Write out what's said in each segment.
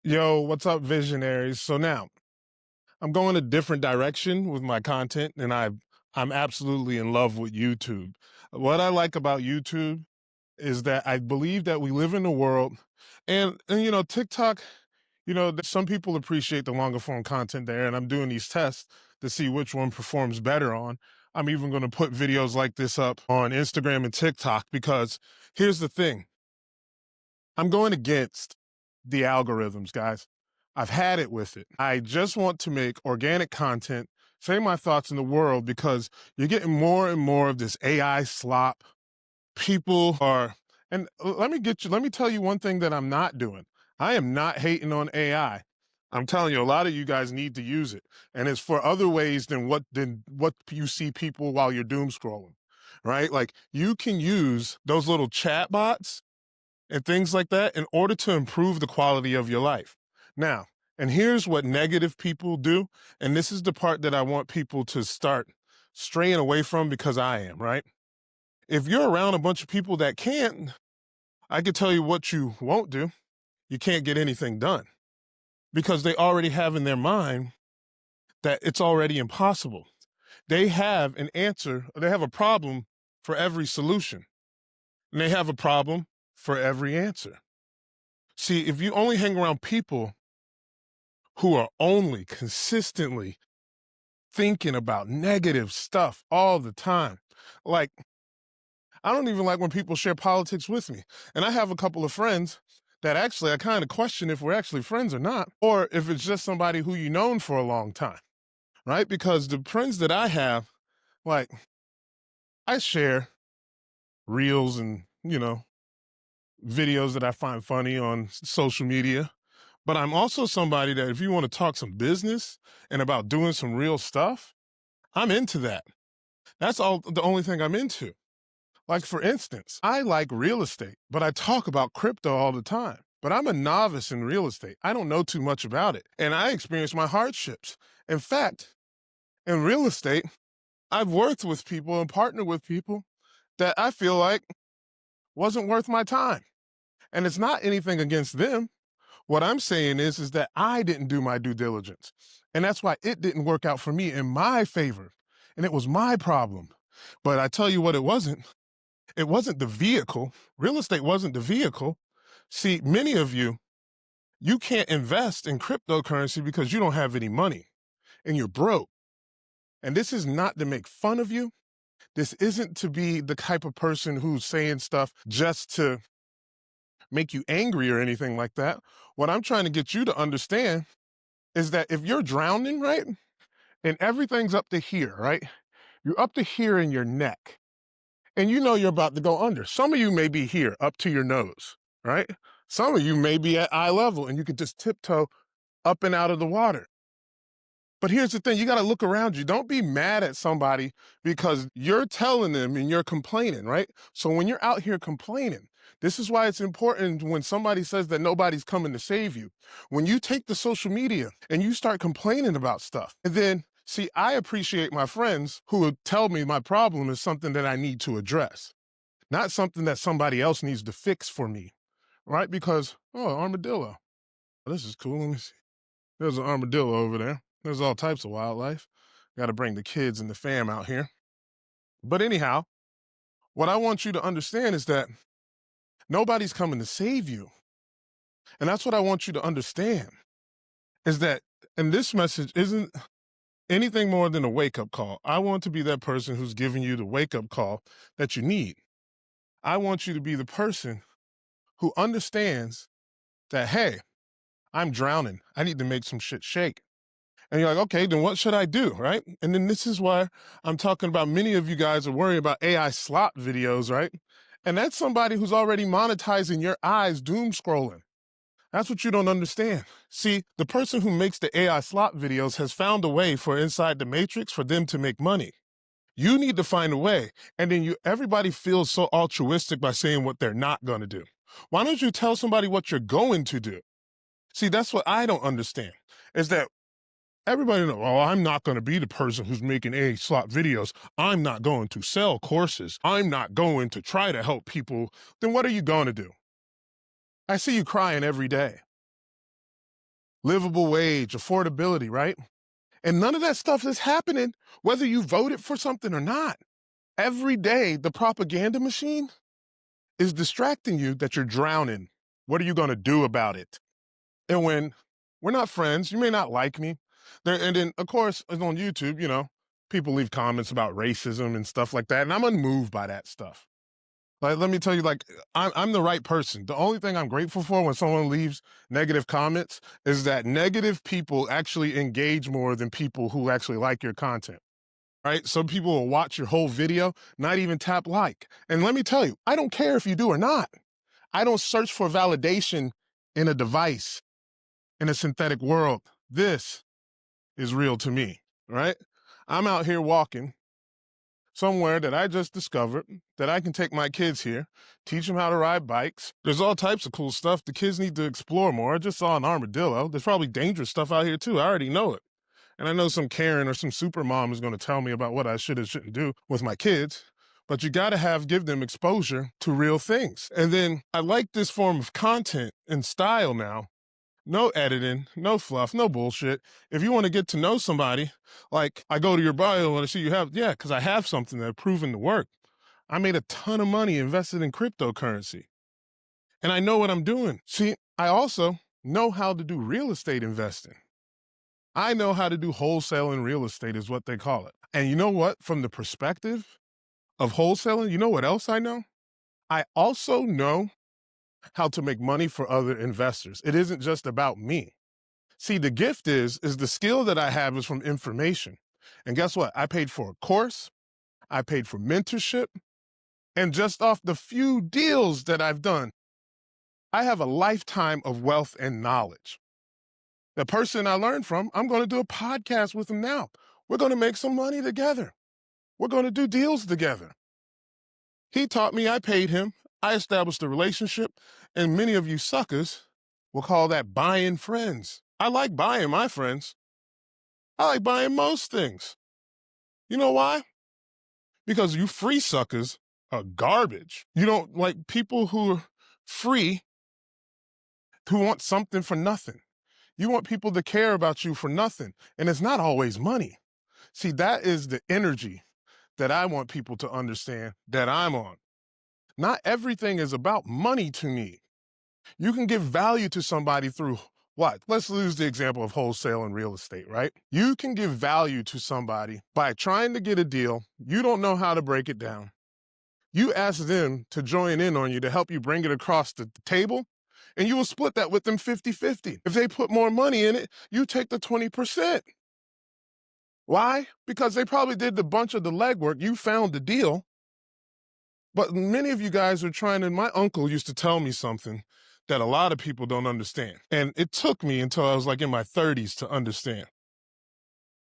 Yo, what's up, visionaries? So now I'm going a different direction with my content, and I'm absolutely in love with YouTube. What I like about YouTube is that I believe that we live in a world, and TikTok. Some people appreciate the longer form content there, and I'm doing these tests to see which one performs better on. I'm even going to put videos like this up on Instagram and TikTok because here's the thing. I'm going against the algorithms, guys. I've had it with it. I just want to make organic content, say my thoughts in the world, because you're getting more and more of this AI slop. People are, and let me tell you one thing that I'm not doing. I am not hating on AI. I'm telling you, a lot of you guys need to use it. And it's for other ways than what you see people while you're doom scrolling, right? Like you can use those little chat bots and things like that in order to improve the quality of your life. Now, and here's what negative people do, and this is the part that I want people to start straying away from because I am, right? If you're around a bunch of people that can't, I can tell you what you won't do. You can't get anything done because they already have in their mind that it's already impossible. They have an answer, they have a problem for every solution, and they have a problem for every answer. See, if you only hang around people who are only consistently thinking about negative stuff all the time, like, I don't even like when people share politics with me. And I have a couple of friends that actually I kind of question if we're actually friends or not, or if it's just somebody who you known for a long time, right? Because the friends that I have, like, I share reels and, videos that I find funny on social media. But I'm also somebody that if you want to talk some business and about doing some real stuff, I'm into that. That's all the only thing I'm into. Like for instance, I like real estate, but I talk about crypto all the time. But I'm a novice in real estate. I don't know too much about it. And I experience my hardships. In fact, in real estate, I've worked with people and partnered with people that I feel like wasn't worth my time. And it's not anything against them. What I'm saying is that I didn't do my due diligence. And that's why it didn't work out for me in my favor. And it was my problem. But I tell you what, it wasn't. It wasn't the vehicle. Real estate wasn't the vehicle. See, many of you, you can't invest in cryptocurrency because you don't have any money and you're broke. And this is not to make fun of you. This isn't to be the type of person who's saying stuff just to make you angry or anything like that. What I'm trying to get you to understand is that if you're drowning, right, and everything's up to here, right, you're up to here in your neck, and you know you're about to go under. Some of you may be here up to your nose, right? Some of you may be at eye level and you can just tiptoe up and out of the water. But here's the thing, you got to look around you. Don't be mad at somebody because you're telling them and you're complaining, right? So when you're out here complaining, this is why it's important when somebody says that nobody's coming to save you. When you take the social media and you start complaining about stuff, and then see, I appreciate my friends who would tell me my problem is something that I need to address, not something that somebody else needs to fix for me, right? Because, oh, armadillo. This is cool. Let me see. There's an armadillo over there. There's all types of wildlife. Got to bring the kids and the fam out here. But anyhow, what I want you to understand is that nobody's coming to save you. And that's what I want you to understand is that, and this message isn't anything more than a wake up call. I want to be that person who's giving you the wake up call that you need. I want you to be the person who understands that, hey, I'm drowning. I need to make some shit shake. And you're like, okay, then what should I do, right? And then this is why I'm talking about many of you guys are worried about AI slop videos, right? And that's somebody who's already monetizing your eyes doom scrolling. That's what you don't understand. See, the person who makes the AI slop videos has found a way for inside the matrix for them to make money. You need to find a way. And then everybody feels so altruistic by saying what they're not going to do. Why don't you tell somebody what you're going to do? See, that's what I don't understand is that everybody knows, oh, I'm not going to be the person who's making A slot videos. I'm not going to sell courses. I'm not going to try to help people. Then what are you going to do? I see you crying every day. livable wage, affordability, right? And none of that stuff is happening whether you voted for something or not. Every day, the propaganda machine is distracting you that you're drowning. What are you going to do about it? And when we're not friends, you may not like me. And then, of course, on YouTube, people leave comments about racism and stuff like that. And I'm unmoved by that stuff. Like, let me tell you, like, I'm the right person. The only thing I'm grateful for when someone leaves negative comments is that negative people actually engage more than people who actually like your content, right? Some people will watch your whole video, not even tap like. And let me tell you, I don't care if you do or not. I don't search for validation in a device, in a synthetic world. This is real to me, right? I'm out here walking somewhere that I just discovered that I can take my kids here, teach them how to ride bikes. There's all types of cool stuff. The kids need to explore more. I just saw an armadillo. There's probably dangerous stuff out here too. I already know it. And I know some Karen or some super mom is going to tell me about what I should and shouldn't do with my kids. But you got to give them exposure to real things. And then I like this form of content and style now. No editing, no fluff, no bullshit. If you want to get to know somebody, like I go to your bio and I see you have, yeah, because I have something that proven to work. I made a ton of money invested in cryptocurrency. And I know what I'm doing. See, I also know how to do real estate investing. I know how to do wholesale in real estate is what they call it. And you know what? From the perspective of wholesaling, you know what else I know? I also know how to make money for other investors. It isn't just about me. See, the gift is the skill that I have is from information. And guess what? I paid for a course, I paid for mentorship, and just off the few deals that I've done, I have a lifetime of wealth and knowledge. The person I learned from, I'm going to do a podcast with him now. We're going to make some money together. We're going to do deals together. He taught me, I paid him, I established a relationship, and many of you suckers will call that buying friends. I like buying my friends. I like buying most things. You know why? Because you free suckers are garbage. You don't like people who are free, who want something for nothing. You want people to care about you for nothing. And it's not always money. See, that is the energy that I want people to understand that I'm on. Not everything is about money to me. You can give value to somebody through what? Let's use the example of wholesale and real estate, right? You can give value to somebody by trying to get a deal. You don't know how to break it down. You ask them to join in on you to help you bring it across the table, and you will split that with them 50-50. If they put more money in it, you take the 20%. Why? Because they probably did a bunch of the legwork. You found the deal. But many of you guys are trying to, my uncle used to tell me something that a lot of people don't understand. And it took me until I was like in my 30s to understand.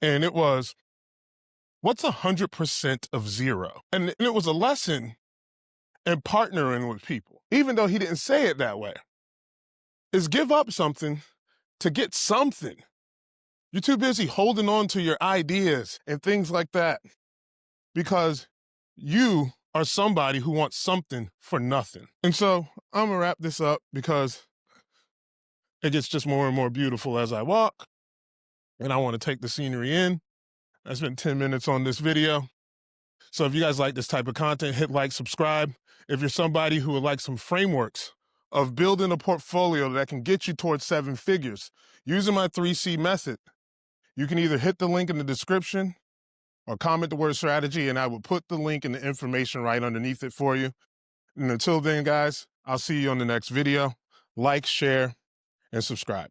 And it was, what's 100% of zero? And it was a lesson in partnering with people, even though he didn't say it that way, is give up something to get something. You're too busy holding on to your ideas and things like that because you are somebody who wants something for nothing. And so I'm gonna wrap this up because it gets just more and more beautiful as I walk, and I want to take the scenery in. I spent 10 minutes on this video. So if you guys like this type of content, hit like, subscribe. If you're somebody who would like some frameworks of building a portfolio that can get you towards 7 figures using my 3C method, you can either hit the link in the description or comment the word strategy, and I will put the link and the information right underneath it for you. And until then, guys, I'll see you on the next video. Like, share, and subscribe.